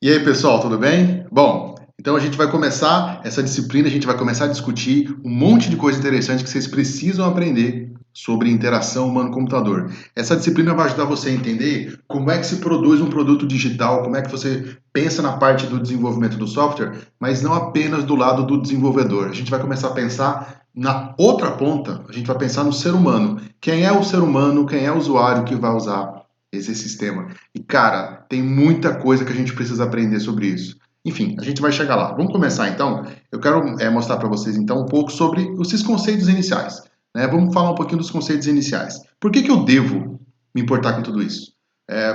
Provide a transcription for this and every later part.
E aí, pessoal, tudo bem? Bom, então a gente vai começar essa disciplina, a gente vai começar a discutir um monte de coisa interessante que vocês precisam aprender sobre interação humano-computador. Essa disciplina vai ajudar você a entender como é que se produz um produto digital, como é que você pensa na parte do desenvolvimento do software, mas não apenas do lado do desenvolvedor. A gente vai começar a pensar na outra ponta, a gente vai pensar no ser humano. Quem é o ser humano, quem é o usuário que vai usar esse sistema? E, cara, tem muita coisa que a gente precisa aprender sobre isso. Enfim, a gente vai chegar lá. Vamos começar então? Eu quero mostrar para vocês então um pouco sobre esses conceitos iniciais. Né? Vamos falar um pouquinho dos conceitos iniciais. Por que eu devo me importar com tudo isso?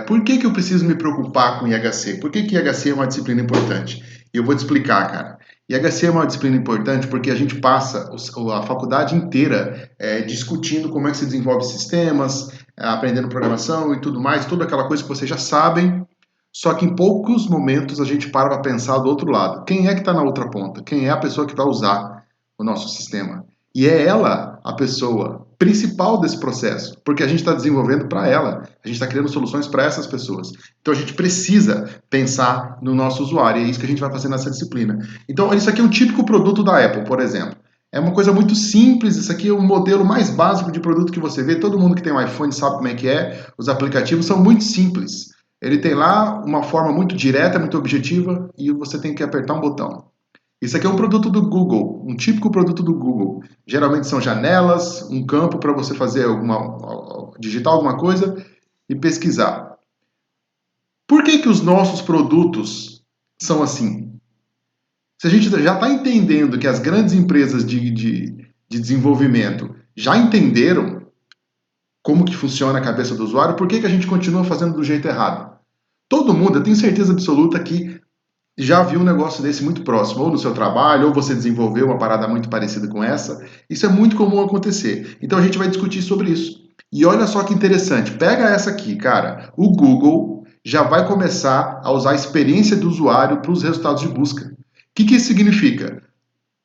Por que eu preciso me preocupar com IHC? Por que IHC é uma disciplina importante? E eu vou te explicar, cara. IHC é uma disciplina importante porque a gente passa a faculdade inteira discutindo como é que se desenvolve sistemas, aprendendo programação e tudo mais, toda aquela coisa que vocês já sabem, só que em poucos momentos a gente para pensar do outro lado. Quem é que está na outra ponta? Quem é a pessoa que vai usar o nosso sistema? E é ela a pessoa principal desse processo, porque a gente está desenvolvendo para ela, a gente está criando soluções para essas pessoas. Então a gente precisa pensar no nosso usuário, e é isso que a gente vai fazer nessa disciplina. Então isso aqui é um típico produto da Apple, por exemplo. É uma coisa muito simples, isso aqui é o modelo mais básico de produto que você vê, todo mundo que tem um iPhone sabe como é que é, os aplicativos são muito simples. Ele tem lá uma forma muito direta, muito objetiva, e você tem que apertar um botão. Isso aqui é um produto do Google, um típico produto do Google. Geralmente são janelas, um campo para você fazer digitar alguma coisa e pesquisar. Por que os nossos produtos são assim? Se a gente já está entendendo que as grandes empresas de desenvolvimento já entenderam como que funciona a cabeça do usuário, por que a gente continua fazendo do jeito errado? Todo mundo, eu tenho certeza absoluta que já viu um negócio desse muito próximo, ou no seu trabalho, ou você desenvolveu uma parada muito parecida com essa. Isso é muito comum acontecer. Então a gente vai discutir sobre isso. E olha só que interessante, pega essa aqui, cara. O Google já vai começar a usar a experiência do usuário para os resultados de busca. O que isso significa?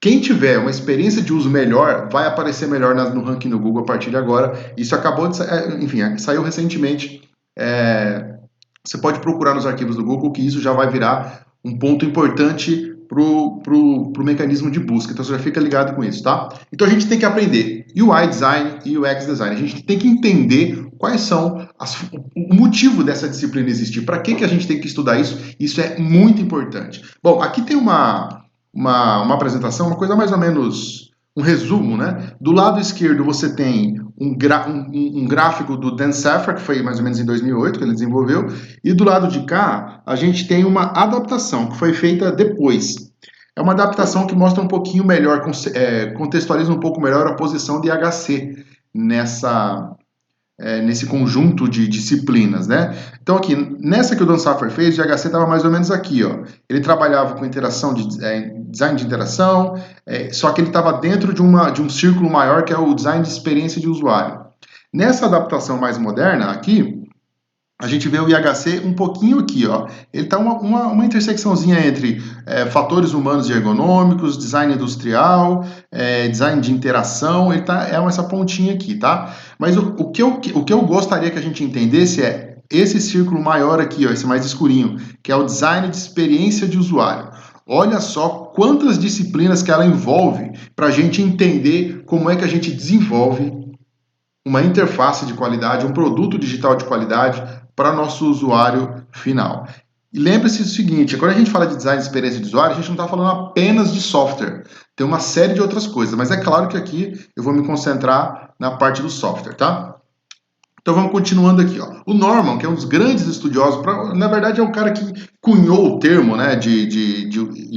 Quem tiver uma experiência de uso melhor vai aparecer melhor no ranking do Google a partir de agora. Isso acabou de enfim, saiu recentemente. Você pode procurar nos arquivos do Google que isso já vai virar um ponto importante pro mecanismo de busca. Então você já fica ligado com isso, tá? Então a gente tem que aprender UI Design e UX Design. A gente tem que entender quais são o motivo dessa disciplina existir. Para que a gente tem que estudar isso? Isso é muito importante. Bom, aqui tem uma apresentação, uma coisa mais ou menos, um resumo, né? Do lado esquerdo você tem um gráfico do Dan Safra, que foi mais ou menos em 2008 que ele desenvolveu, e do lado de cá a gente tem uma adaptação que foi feita depois. É uma adaptação que mostra um pouquinho melhor, contextualiza um pouco melhor a posição de IHC nesse conjunto de disciplinas, né? Então aqui, nessa que o Dan Safra fez, o IHC estava mais ou menos aqui, ó. Ele trabalhava com interação design de interação, só que ele estava dentro de um círculo maior que é o design de experiência de usuário. Nessa adaptação mais moderna aqui, a gente vê o IHC um pouquinho aqui, ó. Ele está uma intersecçãozinha entre fatores humanos e ergonômicos, design industrial, design de interação, essa pontinha aqui, tá? Mas o que eu gostaria que a gente entendesse é esse círculo maior aqui, ó, esse mais escurinho, que é o design de experiência de usuário. Olha só quantas disciplinas que ela envolve para a gente entender como é que a gente desenvolve uma interface de qualidade, um produto digital de qualidade para nosso usuário final. E lembre-se do seguinte, quando a gente fala de design de experiência de usuário, a gente não está falando apenas de software, tem uma série de outras coisas, mas é claro que aqui eu vou me concentrar na parte do software, tá? Então vamos continuando aqui, ó. O Norman, que é um dos grandes estudiosos, na verdade é o cara que cunhou o termo, né, de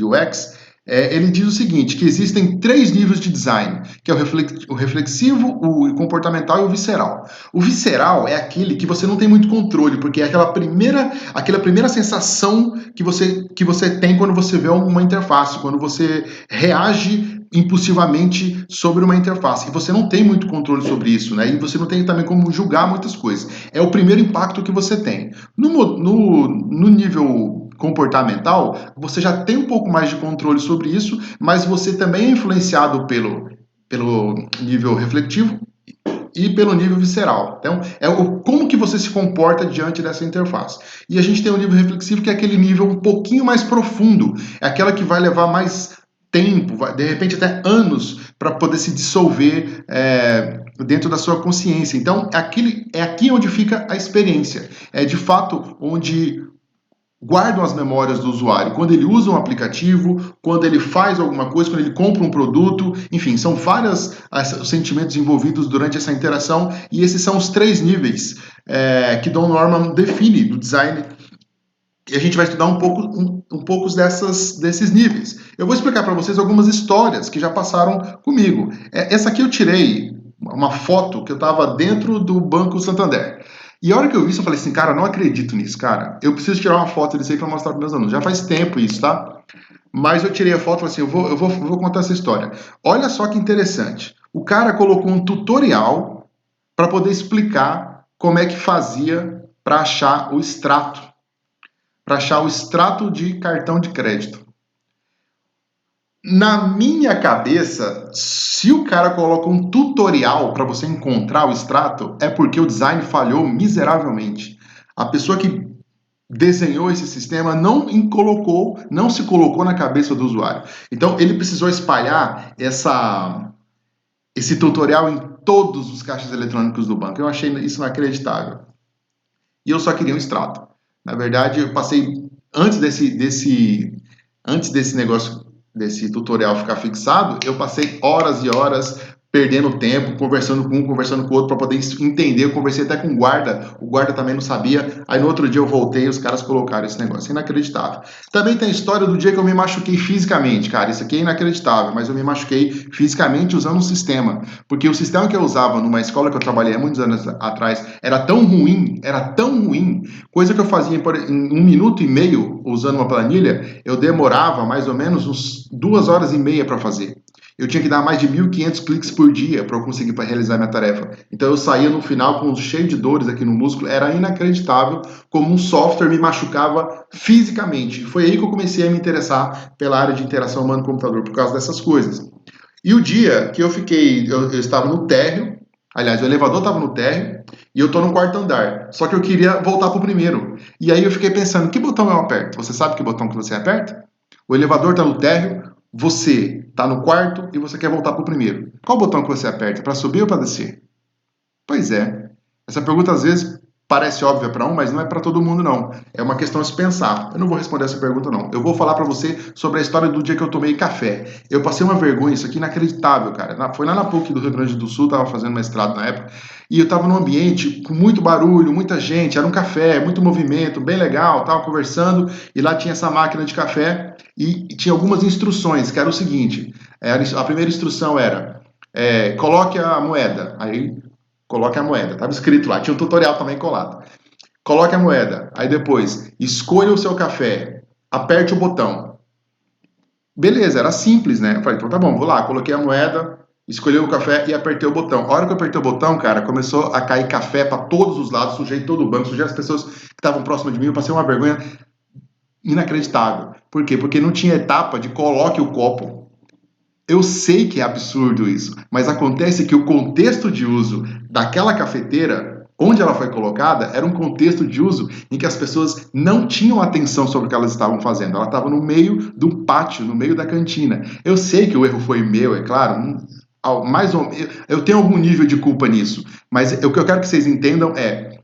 UX, ele diz o seguinte, que existem 3 níveis de design, que é o reflexivo, o comportamental e o visceral. O visceral é aquele que você não tem muito controle, porque é aquela primeira sensação que você tem quando você vê uma interface, quando você reage impulsivamente sobre uma interface. E você não tem muito controle sobre isso, né? E você não tem também como julgar muitas coisas. É o primeiro impacto que você tem. No nível comportamental, você já tem um pouco mais de controle sobre isso, mas você também é influenciado pelo nível refletivo e pelo nível visceral. Então, como que você se comporta diante dessa interface. E a gente tem um nível reflexivo que é aquele nível um pouquinho mais profundo, é aquela que vai levar mais tempo, de repente até anos, para poder se dissolver dentro da sua consciência. Então, é aqui onde fica a experiência. É de fato onde guardam as memórias do usuário. Quando ele usa um aplicativo, quando ele faz alguma coisa, quando ele compra um produto, enfim, são vários os sentimentos envolvidos durante essa interação, e esses são os 3 níveis que Don Norman define do design. E a gente vai estudar um pouco desses níveis. Eu vou explicar para vocês algumas histórias que já passaram comigo. Essa aqui eu tirei uma foto que eu estava dentro do Banco Santander. E a hora que eu vi isso, eu falei assim, cara, não acredito nisso, cara. Eu preciso tirar uma foto disso aí para mostrar para meus alunos. Já faz tempo isso, tá? Mas eu tirei a foto e falei assim, eu vou contar essa história. Olha só que interessante. O cara colocou um tutorial para poder explicar como é que fazia para achar o extrato de cartão de crédito. Na minha cabeça, se o cara coloca um tutorial para você encontrar o extrato, é porque o design falhou miseravelmente. A pessoa que desenhou esse sistema não se colocou na cabeça do usuário. Então, ele precisou espalhar esse tutorial em todos os caixas eletrônicos do banco. Eu achei isso inacreditável. E eu só queria um extrato. Na verdade, eu passei, antes desse negócio, desse tutorial ficar fixado, eu passei horas e horas perdendo tempo, conversando com um, conversando com o outro, para poder entender. Eu conversei até com o guarda também não sabia. Aí no outro dia eu voltei e os caras colocaram esse negócio. Inacreditável. Também tem a história do dia que eu me machuquei fisicamente, cara. Isso aqui é inacreditável, mas eu me machuquei fisicamente usando um sistema. Porque o sistema que eu usava numa escola que eu trabalhei há muitos anos atrás era tão ruim, coisa que eu fazia em 1 minuto e meio usando uma planilha, eu demorava mais ou menos uns 2 horas e meia para fazer. Eu tinha que dar mais de 1.500 cliques por dia para eu conseguir realizar minha tarefa. Então eu saía no final cheio de dores aqui no músculo. Era inacreditável como um software me machucava fisicamente. Foi aí que eu comecei a me interessar pela área de interação humano-computador, por causa dessas coisas. E o dia que eu estava no térreo, aliás, o elevador estava no térreo, e eu estou no 4º andar. Só que eu queria voltar para o primeiro. E aí eu fiquei pensando, que botão eu aperto? Você sabe que botão que você aperta? O elevador está no térreo, você está no 4º e você quer voltar para o primeiro. Qual botão que você aperta? Para subir ou para descer? Pois é. Essa pergunta às vezes parece óbvia para um, mas não é para todo mundo não. É uma questão a se pensar. Eu não vou responder essa pergunta não. Eu vou falar para você sobre a história do dia que eu tomei café. Eu passei uma vergonha, isso aqui inacreditável, cara. Foi lá na PUC do Rio Grande do Sul, estava fazendo mestrado na época, e eu estava num ambiente com muito barulho, muita gente, era um café, muito movimento, bem legal, estava conversando, e lá tinha essa máquina de café, e tinha algumas instruções, que era o seguinte, a primeira instrução era, coloque a moeda, aí coloque a moeda, estava escrito lá, tinha um tutorial também colado. Coloque a moeda, aí depois, escolha o seu café, aperte o botão. Beleza, era simples, né? Eu falei, então tá bom, vou lá, coloquei a moeda, escolhi o café e apertei o botão. A hora que eu apertei o botão, cara, começou a cair café para todos os lados, sujei todo o banco, sujei as pessoas que estavam próximas de mim, eu passei uma vergonha inacreditável. Por quê? Porque não tinha etapa de coloque o copo. Eu sei que é absurdo isso, mas acontece que o contexto de uso daquela cafeteira, onde ela foi colocada, era um contexto de uso em que as pessoas não tinham atenção sobre o que elas estavam fazendo. Ela estava no meio do pátio, no meio da cantina. Eu sei que o erro foi meu, é claro, mais ou menos, eu tenho algum nível de culpa nisso, mas o que eu quero que vocês entendam é,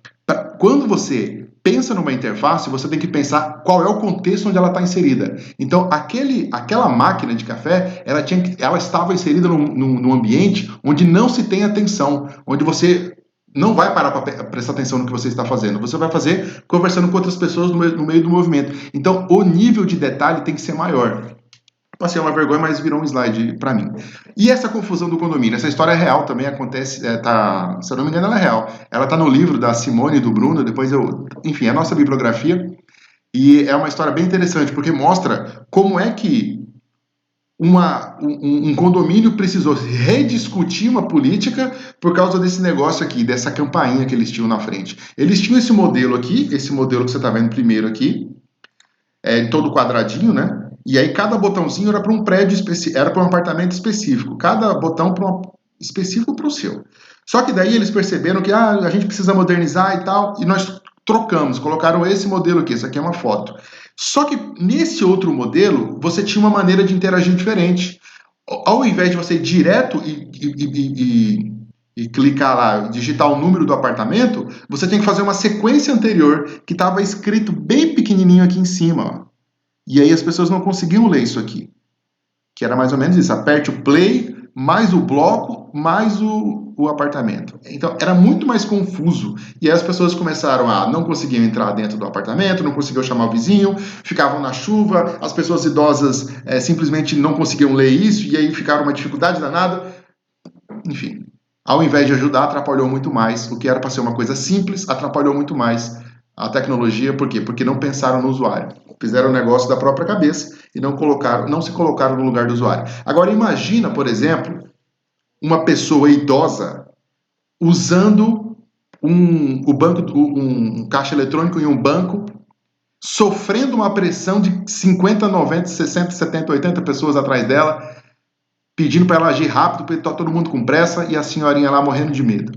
quando você pensa numa interface, você tem que pensar qual é o contexto onde ela está inserida. Então, aquela máquina de café, ela estava inserida num ambiente onde não se tem atenção, onde você não vai parar para prestar atenção no que você está fazendo. Você vai fazer conversando com outras pessoas no meio do movimento. Então, o nível de detalhe tem que ser maior. Passei uma vergonha, mas virou um slide para mim. E essa confusão do condomínio? Essa história é real, também acontece, se eu não me engano, ela é real. Ela está no livro da Simone e do Bruno, enfim, é a nossa bibliografia, e é uma história bem interessante, porque mostra como é que um condomínio precisou rediscutir uma política por causa desse negócio aqui, dessa campainha que eles tinham na frente. Eles tinham esse modelo aqui, esse modelo que você está vendo primeiro aqui, todo quadradinho, né? E aí cada botãozinho era para um prédio específico, era para um apartamento específico, cada botão específico para o seu. Só que daí eles perceberam que a gente precisa modernizar e tal, e nós trocamos, colocaram esse modelo aqui, essa aqui é uma foto. Só que nesse outro modelo, você tinha uma maneira de interagir diferente. Ao invés de você ir direto e clicar lá, digitar o número do apartamento, você tem que fazer uma sequência anterior que estava escrito bem pequenininho aqui em cima. Ó. E aí as pessoas não conseguiam ler isso aqui. Que era mais ou menos isso, aperte o play, mais o bloco, mais o apartamento. Então, era muito mais confuso. E aí as pessoas começaram a não conseguiam entrar dentro do apartamento, não conseguiam chamar o vizinho, ficavam na chuva, as pessoas idosas simplesmente não conseguiam ler isso, e aí ficaram uma dificuldade danada. Enfim, ao invés de ajudar, atrapalhou muito mais. O que era para ser uma coisa simples, atrapalhou muito mais a tecnologia. Por quê? Porque não pensaram no usuário. Fizeram o negócio da própria cabeça e não se colocaram no lugar do usuário. Agora imagina, por exemplo, uma pessoa idosa usando um caixa eletrônico em um banco, sofrendo uma pressão de 50, 90, 60, 70, 80 pessoas atrás dela, pedindo para ela agir rápido, porque está todo mundo com pressa e a senhorinha lá morrendo de medo.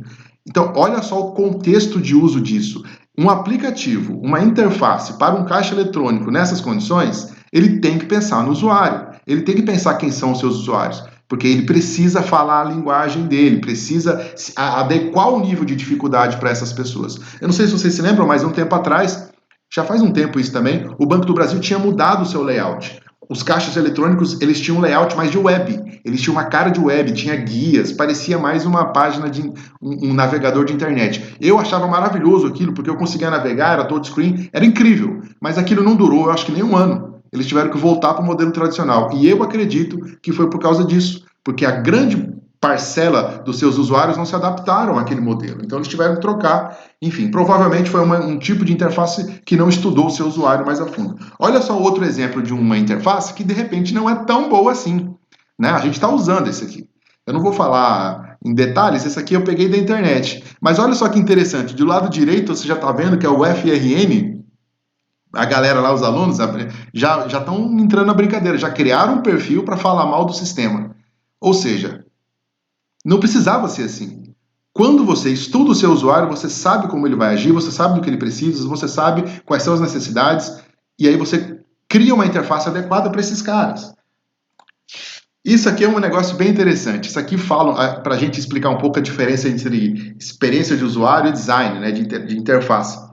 Então, olha só o contexto de uso disso. Um aplicativo, uma interface para um caixa eletrônico nessas condições, ele tem que pensar no usuário. Ele tem que pensar quem são os seus usuários. Porque ele precisa falar a linguagem dele, precisa adequar o nível de dificuldade para essas pessoas. Eu não sei se vocês se lembram, mas um tempo atrás, já faz um tempo isso também, o Banco do Brasil tinha mudado o seu layout. Os caixas eletrônicos, eles tinham um layout mais de web. Eles tinham uma cara de web, tinha guias, parecia mais uma página de um navegador de internet. Eu achava maravilhoso aquilo, porque eu conseguia navegar, era touchscreen, era incrível. Mas aquilo não durou, eu acho que nem um ano. Eles tiveram que voltar para o modelo tradicional. E eu acredito que foi por causa disso, porque a grande parcela dos seus usuários não se adaptaram àquele modelo. Então eles tiveram que trocar. Enfim, provavelmente foi um tipo de interface que não estudou o seu usuário mais a fundo. Olha só outro exemplo de uma interface que de repente não é tão boa assim. Né? A gente está usando esse aqui. Eu não vou falar em detalhes, esse aqui eu peguei da internet. Mas olha só que interessante, do lado direito você já está vendo que é o FRN. A galera lá, os alunos, já estão entrando na brincadeira, já criaram um perfil para falar mal do sistema. Ou seja, não precisava ser assim. Quando você estuda o seu usuário, você sabe como ele vai agir, você sabe do que ele precisa, você sabe quais são as necessidades, e aí você cria uma interface adequada para esses caras. Isso aqui é um negócio bem interessante. Isso aqui fala para a gente explicar um pouco a diferença entre experiência de usuário e design, né, de interface.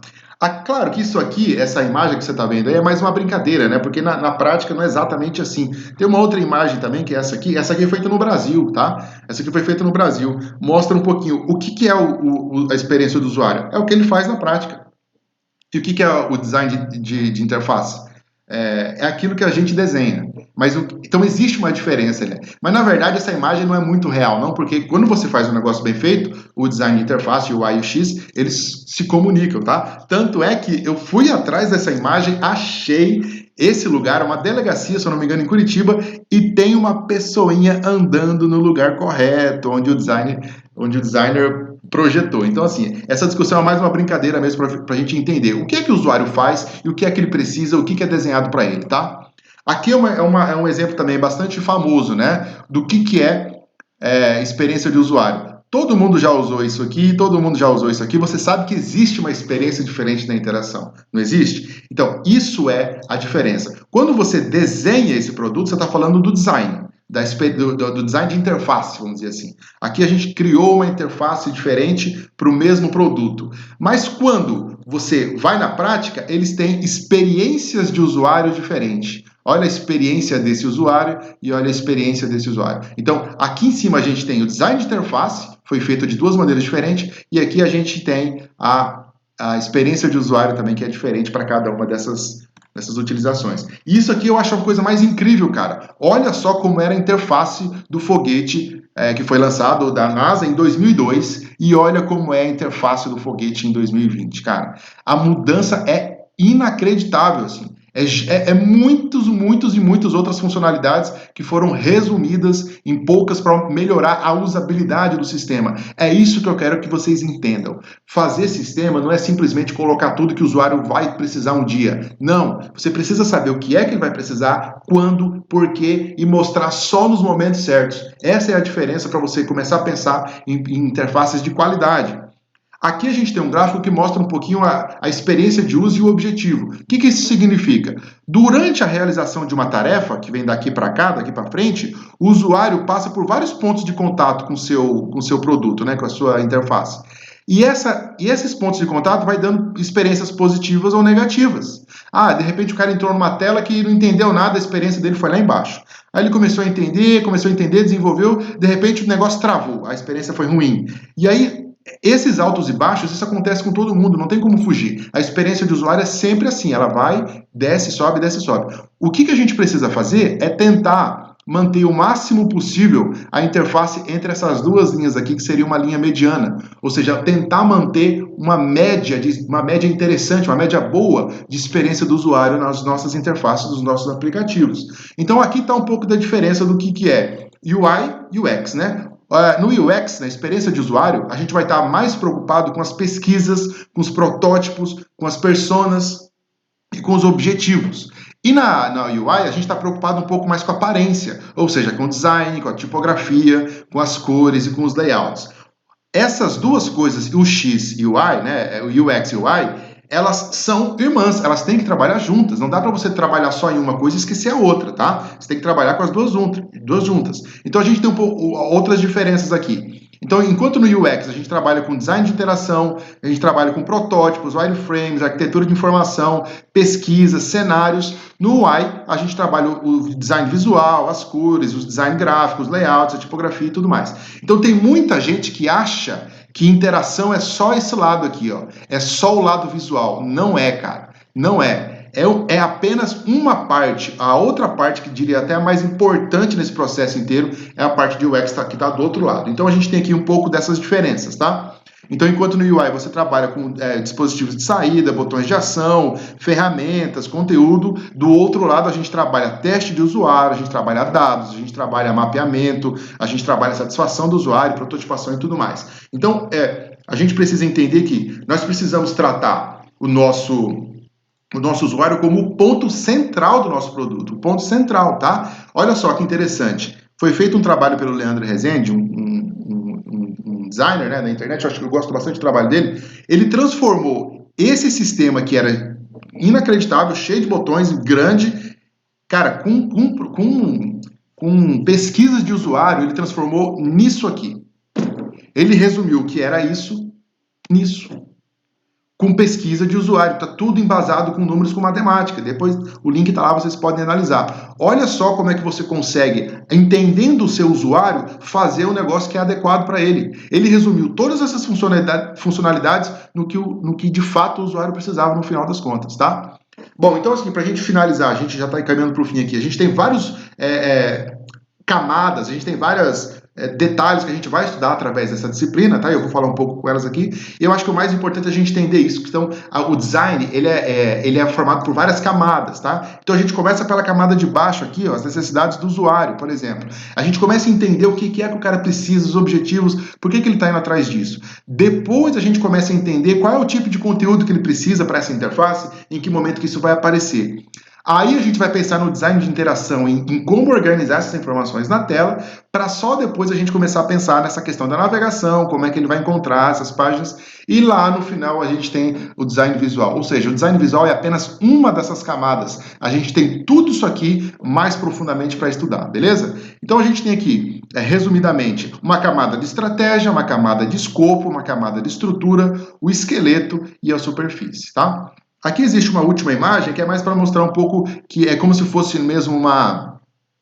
Claro que isso aqui, essa imagem que você está vendo aí, é mais uma brincadeira, né? Porque na prática não é exatamente assim. Tem uma outra imagem também, que é essa aqui. Essa aqui é feita no Brasil, tá? Essa aqui foi feita no Brasil. Mostra um pouquinho o que é a experiência do usuário. É o que ele faz na prática. E o que é o design de interface? É aquilo que a gente desenha. Então existe uma diferença ali. Mas na verdade essa imagem não é muito real, não, porque quando você faz um negócio bem feito, o design de interface, o UI e o X, eles se comunicam, tá? Tanto é que eu fui atrás dessa imagem, achei esse lugar, uma delegacia, se eu não me engano, em Curitiba, e tem uma pessoinha andando no lugar correto, onde o designer projetou. Então, assim, essa discussão é mais uma brincadeira mesmo para a gente entender o que é que o usuário faz e o que é que ele precisa, o que é desenhado para ele, tá? Aqui é um exemplo também bastante famoso, né? Do que é experiência de usuário. Todo mundo já usou isso aqui, todo mundo já usou isso aqui. Você sabe que existe uma experiência diferente na interação, não existe? Então, isso é a diferença. Quando você desenha esse produto, você está falando do design. Do design de interface, vamos dizer assim. Aqui a gente criou uma interface diferente para o mesmo produto. Mas quando você vai na prática, eles têm experiências de usuário diferentes. Olha a experiência desse usuário e olha a experiência desse usuário. Então, aqui em cima a gente tem o design de interface, foi feito de duas maneiras diferentes, e aqui a gente tem a experiência de usuário também, que é diferente para cada uma dessas utilizações. E isso aqui eu acho a coisa mais incrível, cara. Olha só como era a interface do foguete que foi lançado da NASA em 2002 e olha como é a interface do foguete em 2020, cara. A mudança é inacreditável, assim. Muitos e muitas outras funcionalidades que foram resumidas em poucas para melhorar a usabilidade do sistema. É isso que eu quero que vocês entendam. Fazer sistema não é simplesmente colocar tudo que o usuário vai precisar um dia. Não, você precisa saber o que é que ele vai precisar, quando, por quê e mostrar só nos momentos certos. Essa é a diferença para você começar a pensar em interfaces de qualidade. Aqui a gente tem um gráfico que mostra um pouquinho a experiência de uso e o objetivo. O que isso significa? Durante a realização de uma tarefa, que vem daqui para cá, daqui para frente, o usuário passa por vários pontos de contato com o seu produto, né, com a sua interface. E esses pontos de contato vai dando experiências positivas ou negativas. Ah, de repente o cara entrou numa tela que não entendeu nada, a experiência dele foi lá embaixo. Aí ele começou a entender, desenvolveu, de repente o negócio travou, a experiência foi ruim. E aí, esses altos e baixos, isso acontece com todo mundo, não tem como fugir. A experiência de usuário é sempre assim, ela vai, desce, sobe, desce, sobe. O que a gente precisa fazer é tentar manter o máximo possível a interface entre essas duas linhas aqui, que seria uma linha mediana. Ou seja, tentar manter uma média interessante, uma média boa de experiência do usuário nas nossas interfaces, dos nossos aplicativos. Então aqui está um pouco da diferença do que é UI e UX, né? No UX, na experiência de usuário, a gente vai estar mais preocupado com as pesquisas, com os protótipos, com as personas e com os objetivos. E na UI, a gente está preocupado um pouco mais com a aparência, ou seja, com o design, com a tipografia, com as cores e com os layouts. Essas duas coisas, o X e o Y, né, o UX e o UI, elas são irmãs, elas têm que trabalhar juntas. Não dá para você trabalhar só em uma coisa e esquecer a outra, tá? Você tem que trabalhar com as duas juntas. Então a gente tem outras diferenças aqui. Então, enquanto no UX a gente trabalha com design de interação, a gente trabalha com protótipos, wireframes, arquitetura de informação, pesquisa, cenários, no UI a gente trabalha o design visual, as cores, os design gráficos, os layouts, a tipografia e tudo mais. Então tem muita gente que acha que interação é só esse lado aqui, ó. É só o lado visual. Não é, cara. Não é. É apenas uma parte. A outra parte, que diria até a mais importante nesse processo inteiro, é a parte de UX que está do outro lado. Então a gente tem aqui um pouco dessas diferenças, tá? Então, enquanto no UI você trabalha com dispositivos de saída, botões de ação, ferramentas, conteúdo, do outro lado a gente trabalha teste de usuário, a gente trabalha dados, a gente trabalha mapeamento, a gente trabalha satisfação do usuário, prototipação e tudo mais. Então, a gente precisa entender que nós precisamos tratar o nosso usuário como o ponto central do nosso produto, o ponto central, tá? Olha só que interessante. Foi feito um trabalho pelo Leandro Rezende, um designer, né, na internet, eu acho que eu gosto bastante do trabalho dele. Ele transformou esse sistema que era inacreditável, cheio de botões, grande, cara, com pesquisas de usuário, ele transformou nisso aqui. Ele resumiu o que era isso nisso. Com pesquisa de usuário, está tudo embasado com números, com matemática. Depois o link está lá, vocês podem analisar. Olha só como é que você consegue, entendendo o seu usuário, fazer um negócio que é adequado para ele. Ele resumiu todas essas funcionalidades no que de fato o usuário precisava no final das contas, tá? Bom, então assim, para a gente finalizar, a gente já está encaminhando para o fim aqui. A gente tem vários camadas, a gente tem várias detalhes que a gente vai estudar através dessa disciplina, tá? Eu vou falar um pouco com elas aqui. E eu acho que o mais importante é a gente entender isso. Então, o design, ele é formado por várias camadas, tá? Então, a gente começa pela camada de baixo aqui, ó, as necessidades do usuário, por exemplo. A gente começa a entender o que é que o cara precisa, os objetivos, por que ele está indo atrás disso. Depois, a gente começa a entender qual é o tipo de conteúdo que ele precisa para essa interface, em que momento que isso vai aparecer. Aí a gente vai pensar no design de interação, em como organizar essas informações na tela, para só depois a gente começar a pensar nessa questão da navegação, como é que ele vai encontrar essas páginas, e lá no final a gente tem o design visual. Ou seja, o design visual é apenas uma dessas camadas. A gente tem tudo isso aqui mais profundamente para estudar, beleza? Então a gente tem aqui, resumidamente, uma camada de estratégia, uma camada de escopo, uma camada de estrutura, o esqueleto e a superfície, tá? Aqui existe uma última imagem que é mais para mostrar um pouco que é como se fosse mesmo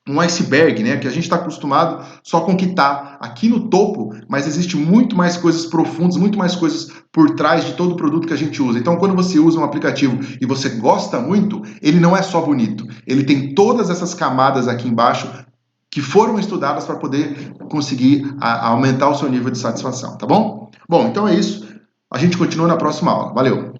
um iceberg, né? Que a gente está acostumado só com o que está aqui no topo, mas existe muito mais coisas profundas, muito mais coisas por trás de todo o produto que a gente usa. Então, quando você usa um aplicativo e você gosta muito, ele não é só bonito, ele tem todas essas camadas aqui embaixo que foram estudadas para poder conseguir aumentar o seu nível de satisfação, tá bom? Bom, então é isso. A gente continua na próxima aula. Valeu!